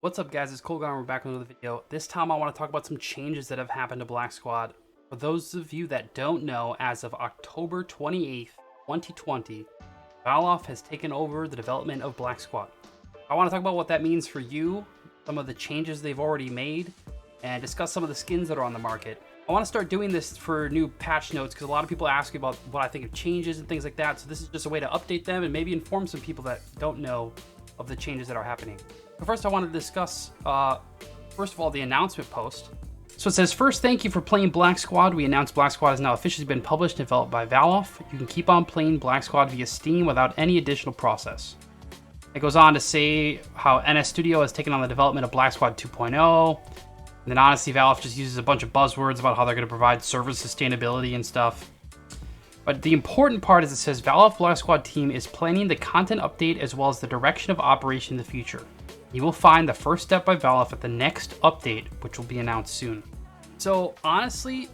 What's up, guys? It's Colgar. We're back with another video. This time I want to talk about some changes that have happened to Black Squad. For those of you that don't know, as of October 28th, 2020, Valofe has taken over the development of Black Squad. I want to talk about what that means for you, some of the changes they've already made, and discuss some of the skins that are on the market. I want to start doing this for new patch notes because a lot of people ask me about what I think of changes and things like that. So this is just a way to update them and maybe inform some people that don't know of the changes that are happening. But first, I want to discuss, first of all, the announcement post. So it says, first, thank you for playing Black Squad. We announced Black Squad has now officially been published and developed by Valofe. You can keep on playing Black Squad via Steam without any additional process. It goes on to say how NS Studio has taken on the development of Black Squad 2.0. And then honestly, Valofe just uses a bunch of buzzwords about how they're going to provide server sustainability and stuff. But the important part is it says Valofe Black Squad team is planning the content update as well as the direction of operation in the future. You will find the first step by Valofe at the next update, which will be announced soon. So honestly,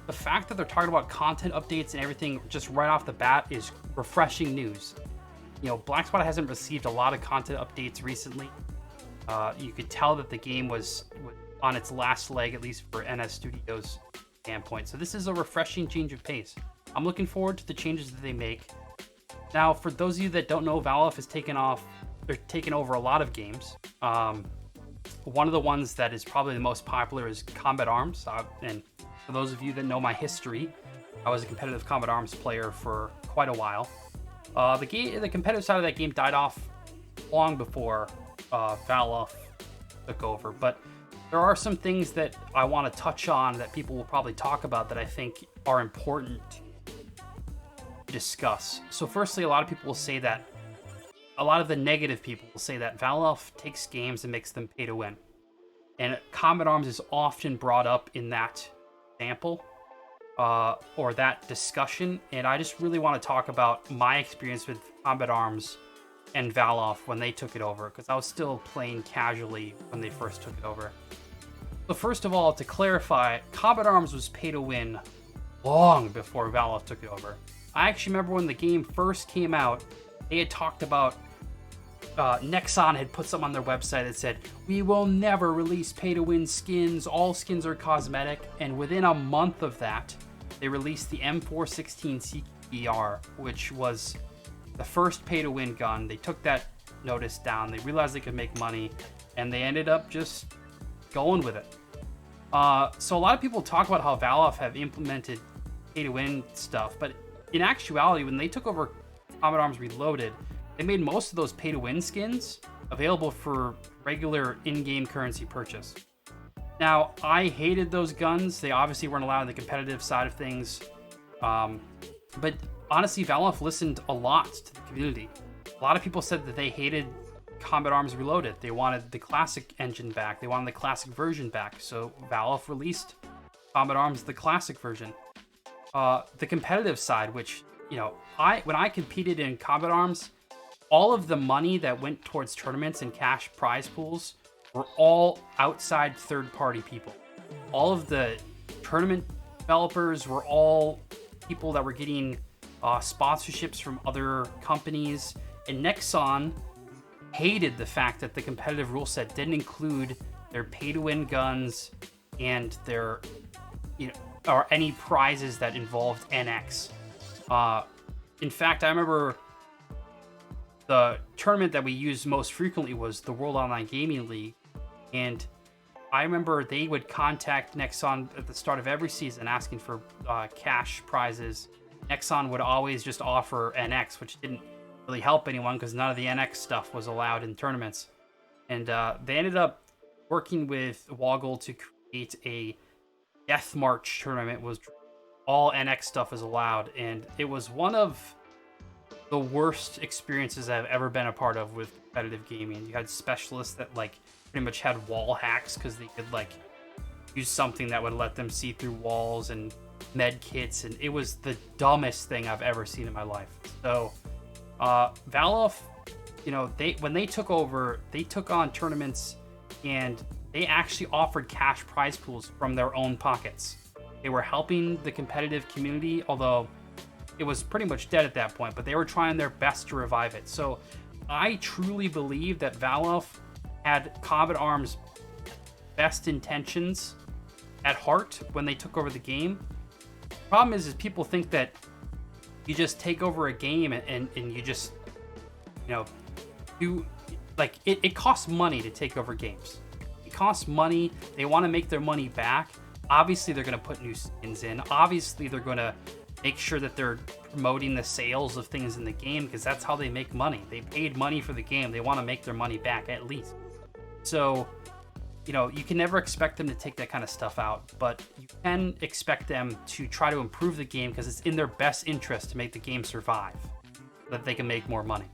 the fact that they're talking about content updates and everything just right off the bat is refreshing news. You know, Black Squad hasn't received a lot of content updates recently. You could tell that the game was on its last leg, at least for NS Studios' standpoint. So this is a refreshing change of pace. I'm looking forward to the changes that they make. Now, for those of you that don't know, Valofe has taken over a lot of games. One of the ones that is probably the most popular is Combat Arms. And for those of you that know my history, I was a competitive Combat Arms player for quite a while. The competitive side of that game died off long before Valofe took over, but there are some things that I want to touch on that people will probably talk about that I think are important to discuss. So firstly, a lot of people will say that, a lot of the negative people will say that Valofe takes games and makes them pay to win. And Combat Arms is often brought up in that example or that discussion. And I just really want to talk about my experience with Combat Arms and Valofe when they took it over, because I was still playing casually when they first took it over. So first of all, to clarify, Combat Arms was pay to win long before Valofe took it over. I actually remember when the game first came out, they had talked about, Nexon had put something on their website that said, we will never release pay-to-win skins, all skins are cosmetic, and within a month of that, they released the M416 CQER, which was the first pay-to-win gun. They took that notice down, they realized they could make money, and they ended up just going with it. So a lot of people talk about how Valofe have implemented pay-to-win stuff, but in actuality, when they took over Combat Arms Reloaded, they made most of those pay-to-win skins available for regular in-game currency purchase. Now, I hated those guns. They obviously weren't allowed in the competitive side of things. But honestly, Valofe listened a lot to the community. A lot of people said that they hated Combat Arms Reloaded. They wanted the classic engine back. They wanted the classic version back. So Valofe released Combat Arms, the classic version. The competitive side, which, you know, when I competed in Combat Arms, all of the money that went towards tournaments and cash prize pools were all outside third-party people. All of the tournament developers were all people that were getting sponsorships from other companies. And Nexon hated the fact that the competitive rule set didn't include their pay-to-win guns and their, or any prizes that involved NX. In fact, I remember the tournament that we used most frequently was the World Online Gaming League, and I remember they would contact Nexon at the start of every season asking for cash prizes. Nexon would always just offer NX, which didn't really help anyone because none of the NX stuff was allowed in tournaments. And they ended up working with Woggle to create a Death March tournament. Was all NX stuff is allowed, and it was one of the worst experiences I've ever been a part of with competitive gaming. You had specialists that pretty much had wall hacks because they could use something that would let them see through walls, and med kits, and it was the dumbest thing I've ever seen in my life. So Valofe, when they took over, they took on tournaments and they actually offered cash prize pools from their own pockets. They were helping the competitive community, although it was pretty much dead at that point, but they were trying their best to revive it. So I truly believe that Valofe had Combat Arms' best intentions at heart when they took over the game. The problem is people think that you just take over a game and you just, you know, do, like, it costs money to take over games. It costs money. They want to make their money back. Obviously, they're going to put new skins in. Obviously, they're going to make sure that they're promoting the sales of things in the game, because that's how they make money. They paid money for the game. They want to make their money back at least. So, you know, you can never expect them to take that kind of stuff out, but you can expect them to try to improve the game, because it's in their best interest to make the game survive, so that they can make more money.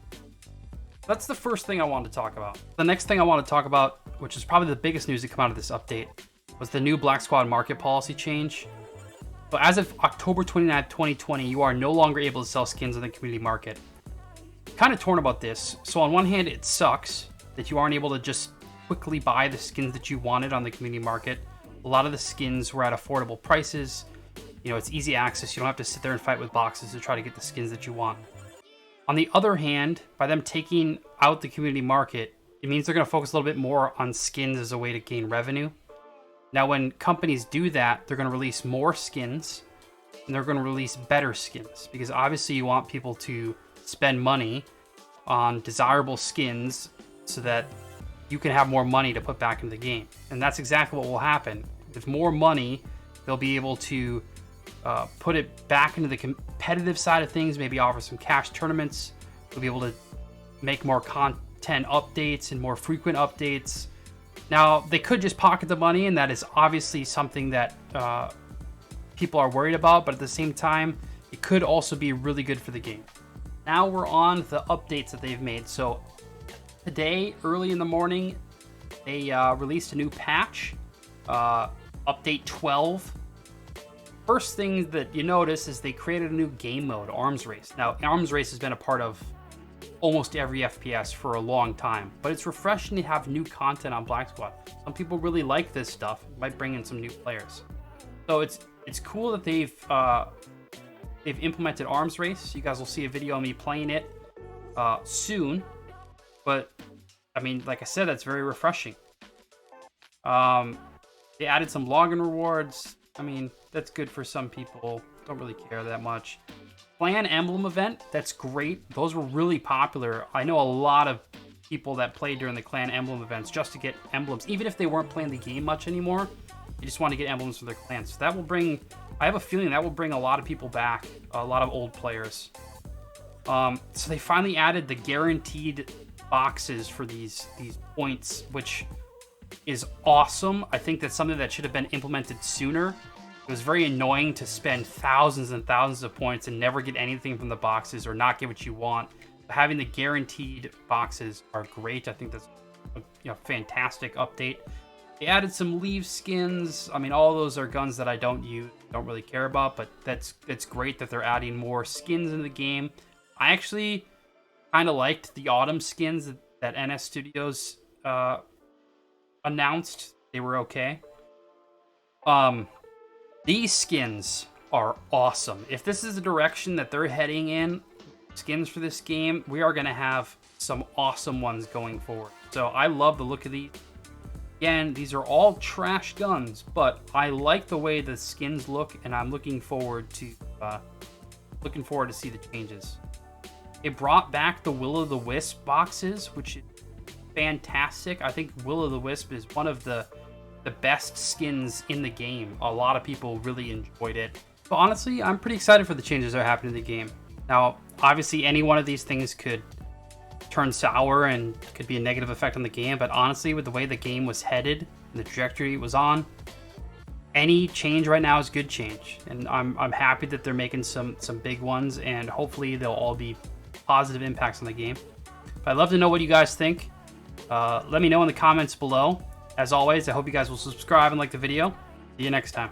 That's the first thing I wanted to talk about. The next thing I want to talk about, which is probably the biggest news to come out of this update, was the new Black Squad market policy change. So as of October 29th, 2020, you are no longer able to sell skins in the community market. Kind of torn about this. So on one hand, it sucks that you aren't able to just quickly buy the skins that you wanted on the community market. A lot of the skins were at affordable prices. You know, it's easy access. You don't have to sit there and fight with boxes to try to get the skins that you want. On the other hand, by them taking out the community market, it means they're going to focus a little bit more on skins as a way to gain revenue. Now, when companies do that, they're going to release more skins, and they're going to release better skins, because obviously you want people to spend money on desirable skins so that you can have more money to put back into the game. And that's exactly what will happen. With more money, they'll be able to put it back into the competitive side of things, maybe offer some cash tournaments. They'll be able to make more content updates and more frequent updates. Now, they could just pocket the money, and that is obviously something that people are worried about, but at the same time, it could also be really good for the game. Now we're on the updates that they've made. So today, early in the morning, they released a new patch, update 12. First thing that you notice is they created a new game mode, Arms Race. Now, Arms Race has been a part of almost every FPS for a long time, but it's refreshing to have new content on Black Squad. Some people really like this stuff. It might bring in some new players. So it's cool that they've implemented Arms Race. You guys will see a video of me playing it soon, but I mean, like I said, that's very refreshing. They added some login rewards. I mean, that's good for some people. Don't really care that much. Clan Emblem event, that's great. Those were really popular. I know a lot of people that played during the Clan Emblem events just to get emblems. Even if they weren't playing the game much anymore, they just want to get emblems for their clans. So that will bring, I have a feeling that will bring a lot of people back, a lot of old players. So they finally added the guaranteed boxes for these points, which is awesome. I think that's something that should have been implemented sooner. It was very annoying to spend thousands and thousands of points and never get anything from the boxes or not get what you want. Having the guaranteed boxes are great. I think that's a fantastic update. They added some Leave skins. I mean, all those are guns that I don't really care about, but it's great that they're adding more skins in the game. I actually kind of liked the Autumn skins that NS Studios announced. They were okay. These skins are awesome. If this is the direction that they're heading in, skins for this game, we are going to have some awesome ones going forward. So I love the look of these. Again, these are all trash guns, but I like the way the skins look, and I'm looking forward to see the changes. It brought back the Will-O-The-Wisp boxes, which is fantastic. I think Will-O-The-Wisp is one of the best skins in the game. A lot of people really enjoyed it. But honestly, I'm pretty excited for the changes that are happening in the game. Now, obviously, any one of these things could turn sour and could be a negative effect on the game, but honestly, with the way the game was headed and the trajectory it was on, any change right now is good change. And I'm happy that they're making some big ones, and hopefully they'll all be positive impacts on the game. But I'd love to know what you guys think. Let me know in the comments below. As always, I hope you guys will subscribe and like the video. See you next time.